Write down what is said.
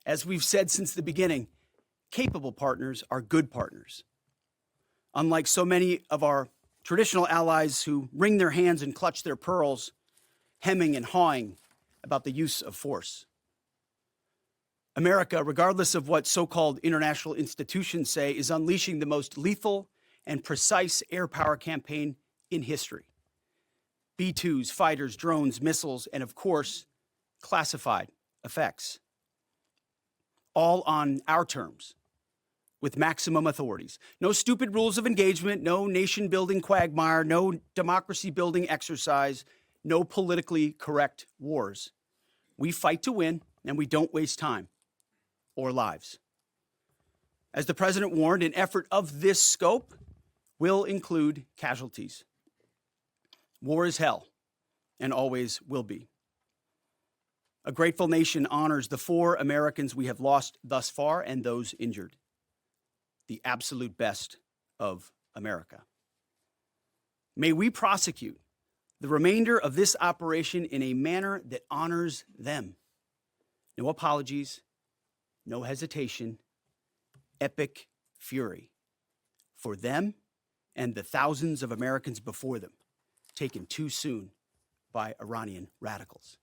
As we've said since the beginning, capable partners are good partners. Unlike so many of our traditional allies who wring their hands and clutch their pearls, hemming and hawing about the use of force. America, regardless of what so-called international institutions say, is unleashing the most lethal and precise air power campaign in history. B-2s, fighters, drones, missiles, and of course, classified effects. All on our terms, with maximum authorities. No stupid rules of engagement, no nation-building quagmire, no democracy-building exercise, no politically correct wars. We fight to win, and we don't waste time or lives. As the president warned, an effort of this scope will include casualties. War is hell, and always will be. A grateful nation honors the 4 Americans we have lost thus far and those injured. The absolute best of America. May we prosecute the remainder of this operation in a manner that honors them. No apologies, no hesitation, epic fury for them and the thousands of Americans before them, taken too soon by Iranian radicals.